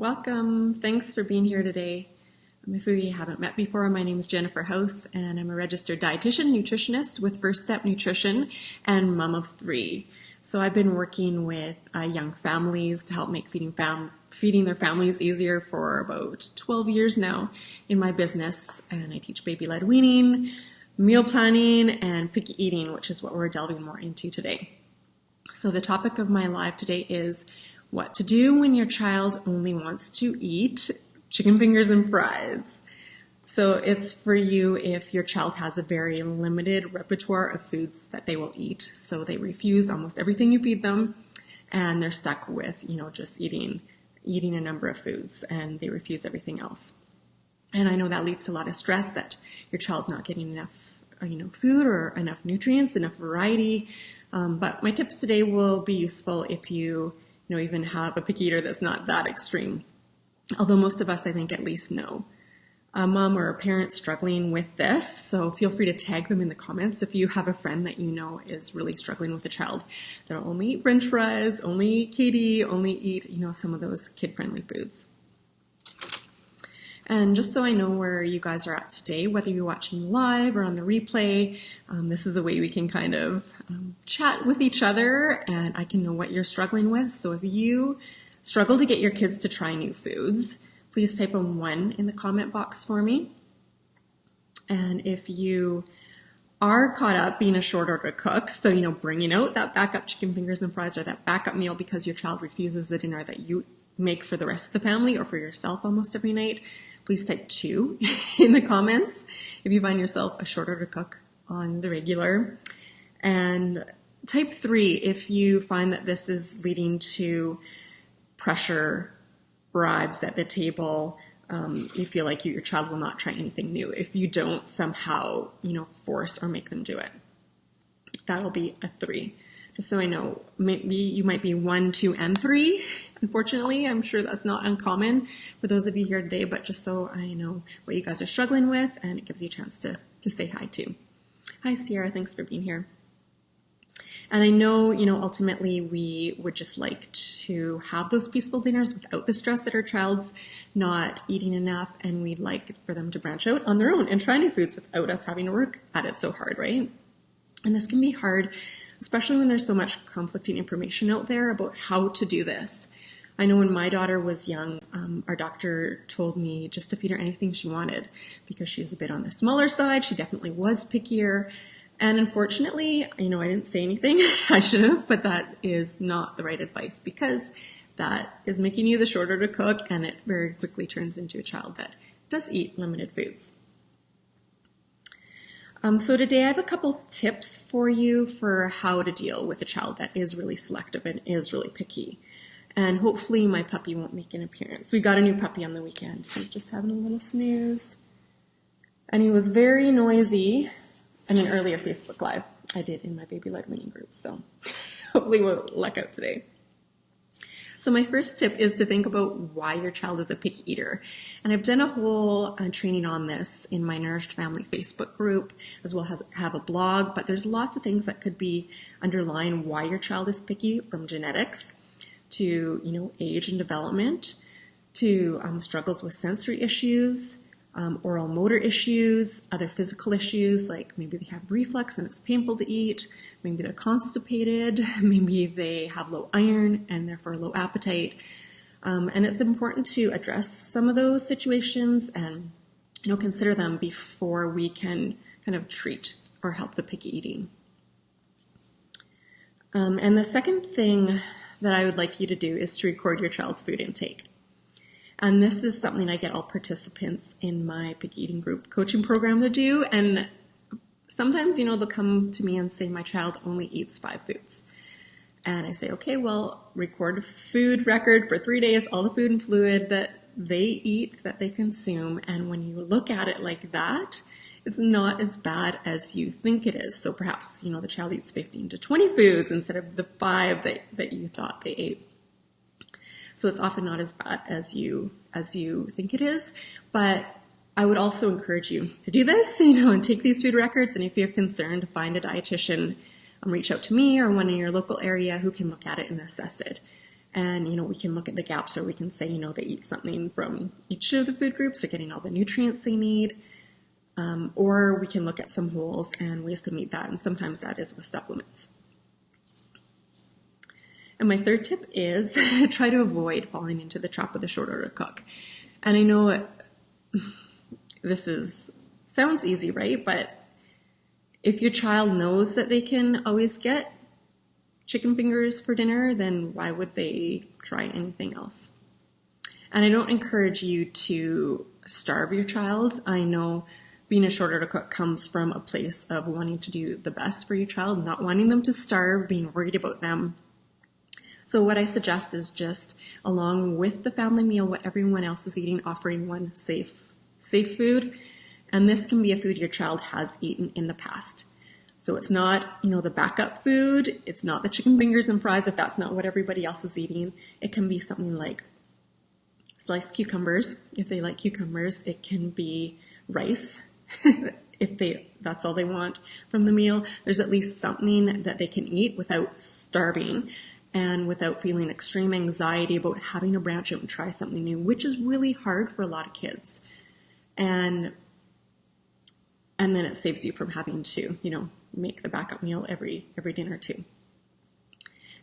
Welcome. Thanks for being here today. If we haven't met before, my name is Jennifer House, and I'm a registered dietitian, nutritionist with First Step Nutrition and mom of 3. So I've been working with young families to help make feeding their families easier for about 12 years now in my business, and I teach baby-led weaning, meal planning, and picky eating, which is what we're delving more into today. So the topic of my live today is what to do when your child only wants to eat chicken fingers and fries. So it's for you if your child has a very limited repertoire of foods that they will eat. So they refuse almost everything you feed them, and they're stuck with, just eating a number of foods, and they refuse everything else. And I know that leads to a lot of stress that your child's not getting enough, food or enough nutrients, enough variety. But my tips today will be useful if you even have a picky eater that's not that extreme. Although most of us, I think, at least know a mom or a parent struggling with this. So feel free to tag them in the comments if you have a friend that you know is really struggling with a child that'll only eat French fries, only eat KD, only eat, some of those kid-friendly foods. And just so I know where you guys are at today, whether you're watching live or on the replay, this is a way we can kind of chat with each other, and I can know what you're struggling with. So if you struggle to get your kids to try new foods, please type a 1 in the comment box for me. And if you are caught up being a short order cook, so bringing out that backup chicken fingers and fries or that backup meal because your child refuses the dinner that you make for the rest of the family or for yourself almost every night, please type 2 in the comments if you find yourself a short order cook on the regular. And type 3 if you find that this is leading to pressure, bribes at the table. You feel like your child will not try anything new if you don't somehow, force or make them do it. That'll be a 3. Just so I know, maybe you might be 1, 2, and 3. Unfortunately, I'm sure that's not uncommon for those of you here today, but just so I know what you guys are struggling with, and it gives you a chance to say hi too. Hi, Sierra. Thanks for being here. And I know, ultimately we would just like to have those peaceful dinners without the stress that our child's not eating enough, and we'd like for them to branch out on their own and try new foods without us having to work at it so hard, right? And this can be hard, especially when there's so much conflicting information out there about how to do this. I know when my daughter was young, our doctor told me just to feed her anything she wanted because she was a bit on the smaller side. She definitely was pickier. And unfortunately, I didn't say anything. I should have, but that is not the right advice because that is making you the shorter to cook, and it very quickly turns into a child that does eat limited foods. So today I have a couple tips for you for how to deal with a child that is really selective and is really picky. And hopefully my puppy won't make an appearance. We got a new puppy on the weekend. He was just having a little snooze. And he was very noisy in an earlier Facebook Live I did in my baby-led weaning group. So hopefully we'll luck out today. So my first tip is to think about why your child is a picky eater. And I've done a whole training on this in my Nourished Family Facebook group, as well as have a blog, but there's lots of things that could be underlying why your child is picky, from genetics to, age and development, to struggles with sensory issues, oral motor issues, other physical issues, like maybe they have reflux and it's painful to eat, maybe they're constipated, maybe they have low iron and therefore low appetite. And it's important to address some of those situations and, consider them before we can kind of treat or help the picky eating. And the second thing that I would like you to do is to record your child's food intake. And this is something I get all participants in my picky eating group coaching program to do. And sometimes, they'll come to me and say, my child only eats 5 foods. And I say, okay, well, record a food record for 3 days, all the food and fluid that they eat, that they consume. And when you look at it like that, it's not as bad as you think it is. So perhaps, the child eats 15 to 20 foods instead of the 5 that you thought they ate. So it's often not as bad as you think it is. But I would also encourage you to do this, and take these food records. And if you're concerned, find a dietitian, reach out to me or one in your local area who can look at it and assess it. And, we can look at the gaps, or we can say, they eat something from each of the food groups. They're getting all the nutrients they need. Or we can look at some holes and ways to meet that. And sometimes that is with supplements. And my third tip is try to avoid falling into the trap of the short order cook. And I know sounds easy, right? But if your child knows that they can always get chicken fingers for dinner, then why would they try anything else? And I don't encourage you to starve your child. I know being a short order cook comes from a place of wanting to do the best for your child, not wanting them to starve, being worried about them. So what I suggest is just, along with the family meal, what everyone else is eating, offering one safe food. And this can be a food your child has eaten in the past. So it's not, the backup food. It's not the chicken fingers and fries if that's not what everybody else is eating. It can be something like sliced cucumbers, if they like cucumbers. It can be rice, if that's all they want from the meal. There's at least something that they can eat without starving and without feeling extreme anxiety about having to branch out and try something new, which is really hard for a lot of kids. And then it saves you from having to, make the backup meal every dinner too.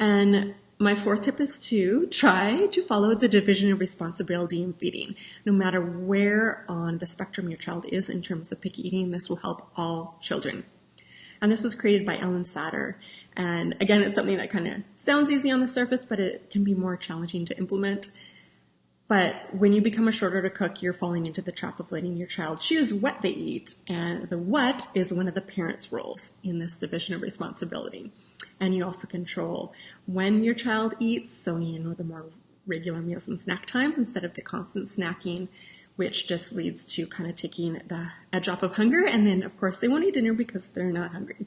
And my fourth tip is to try to follow the division of responsibility in feeding. No matter where on the spectrum your child is in terms of picky eating, this will help all children. And this was created by Ellen Satter. And again, it's something that kind of sounds easy on the surface, but it can be more challenging to implement. But when you become a short order cook, you're falling into the trap of letting your child choose what they eat. And the what is one of the parents' roles in this division of responsibility. And you also control when your child eats, so the more regular meals and snack times instead of the constant snacking, which just leads to kind of taking the edge off of hunger. And then, of course, they won't eat dinner because they're not hungry.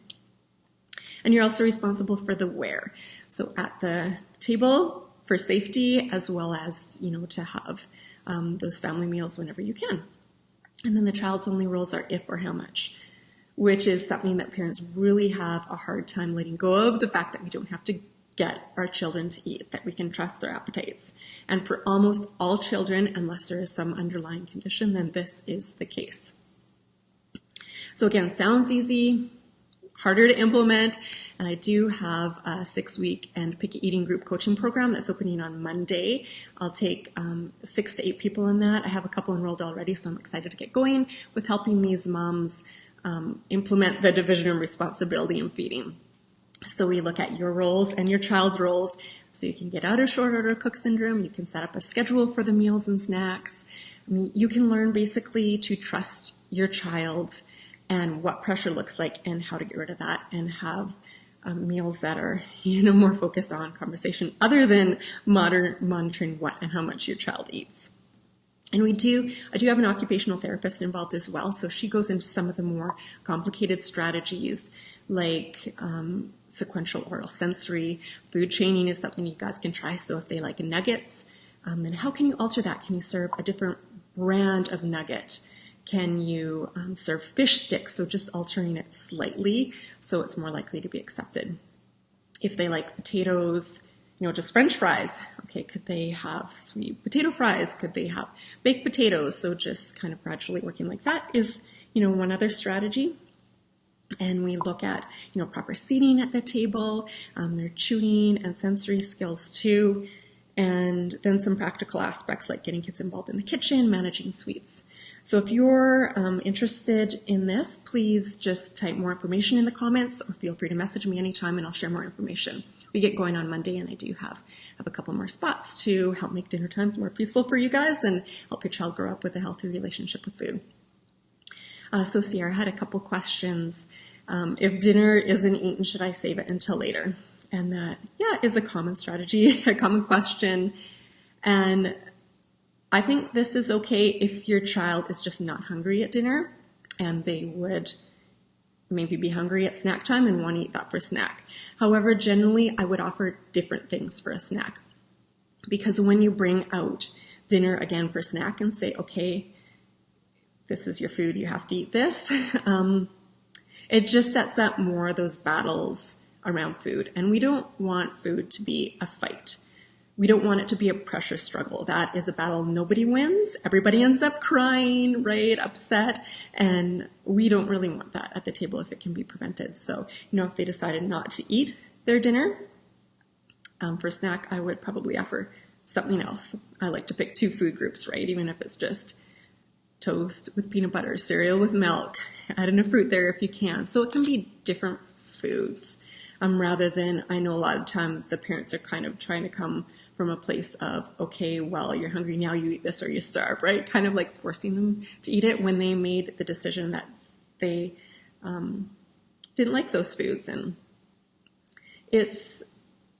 And you're also responsible for the where. So at the table, for safety, as well as, to have those family meals whenever you can. And then the child's only rules are if or how much, which is something that parents really have a hard time letting go of, the fact that we don't have to get our children to eat, that we can trust their appetites. And for almost all children, unless there is some underlying condition, then this is the case. So again, sounds easy, harder to implement. And I do have a 6-week and picky eating group coaching program that's opening on Monday. I'll take 6 to 8 people in that. I have a couple enrolled already, so I'm excited to get going with helping these moms implement the division of responsibility in feeding. So we look at your roles and your child's roles, so you can get out of short order cook syndrome. You can set up a schedule for the meals and snacks. You can learn basically to trust your child and what pressure looks like and how to get rid of that, and have meals that are, more focused on conversation other than monitoring what and how much your child eats. And I do have an occupational therapist involved as well, so she goes into some of the more complicated strategies like sequential oral sensory. Food chaining is something you guys can try. So if they like nuggets, then how can you alter that? Can you serve a different brand of nugget? Can you serve fish sticks? So just altering it slightly so it's more likely to be accepted. If they like potatoes, just French fries, okay, could they have sweet potato fries? Could they have baked potatoes? So just kind of gradually working like that is, one other strategy. And we look at, proper seating at the table, their chewing and sensory skills too, and then some practical aspects like getting kids involved in the kitchen, managing sweets. So if you're interested in this, please just type more information in the comments, or feel free to message me anytime and I'll share more information. We get going on Monday, and I do have a couple more spots to help make dinner times more peaceful for you guys and help your child grow up with a healthy relationship with food. So Sierra had a couple questions. If dinner isn't eaten, should I save it until later? And that, is a common strategy, a common question. And I think this is okay if your child is just not hungry at dinner and they would maybe be hungry at snack time and want to eat that for snack. However, generally, I would offer different things for a snack, because when you bring out dinner again for snack and say, okay, this is your food, you have to eat this, it just sets up more of those battles around food. And we don't want food to be a fight. we don't want it to be a pressure struggle. That is a battle nobody wins. Everybody ends up crying, right, upset, and we don't really want that at the table if it can be prevented. So, if they decided not to eat their dinner, for snack, I would probably offer something else. I like to pick 2 food groups, right, even if it's just toast with peanut butter, cereal with milk, add in a fruit there if you can. So it can be different foods, rather than, I know a lot of time the parents are kind of trying to come from a place of, okay, well, you're hungry now, you eat this or you starve, right? Kind of like forcing them to eat it when they made the decision that they didn't like those foods. And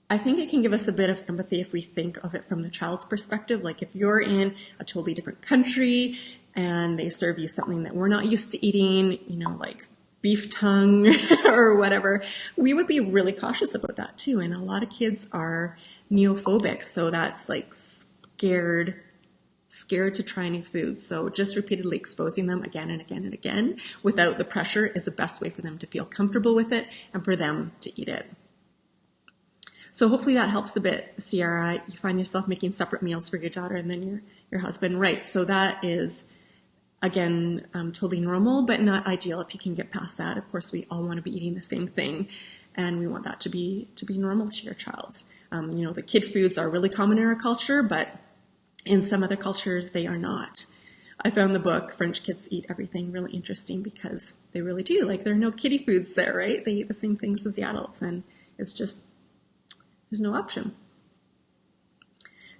I think it can give us a bit of empathy if we think of it from the child's perspective. Like if you're in a totally different country and they serve you something that we're not used to eating, like beef tongue or whatever, we would be really cautious about that too. And a lot of kids are neophobic, so that's like scared to try new foods. So just repeatedly exposing them again and again and again without the pressure is the best way for them to feel comfortable with it and for them to eat it. So hopefully that helps a bit, Sierra. You find yourself making separate meals for your daughter and then your husband, right? So that is, again, totally normal, but not ideal if you can get past that. Of course, we all want to be eating the same thing, and we want that to be normal to your child. The kid foods are really common in our culture, but in some other cultures, they are not. I found the book, French Kids Eat Everything, really interesting because they really do. Like, there are no kiddie foods there, right? They eat the same things as the adults, and it's just, there's no option.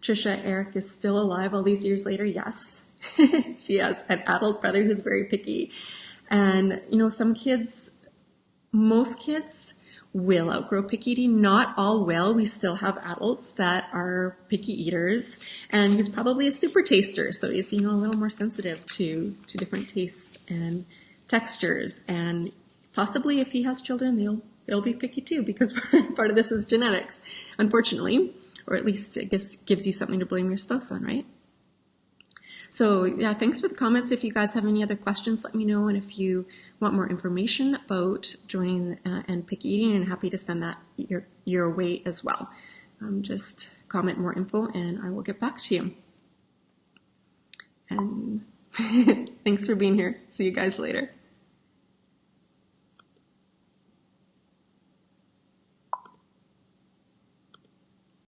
Trisha, Eric is still alive all these years later. Yes. She has an adult brother who's very picky. And, most kids will outgrow picky eating. Not all will. We still have adults that are picky eaters. And he's probably a super taster. So he's, a little more sensitive to different tastes and textures. And possibly if he has children, they'll be picky too, because part of this is genetics, unfortunately. Or at least it gives you something to blame your spouse on, right? So yeah, thanks for the comments. If you guys have any other questions, let me know. And if you want more information about joining and picky eating, I'm happy to send that your way as well. Just comment more info and I will get back to you. And thanks for being here. See you guys later.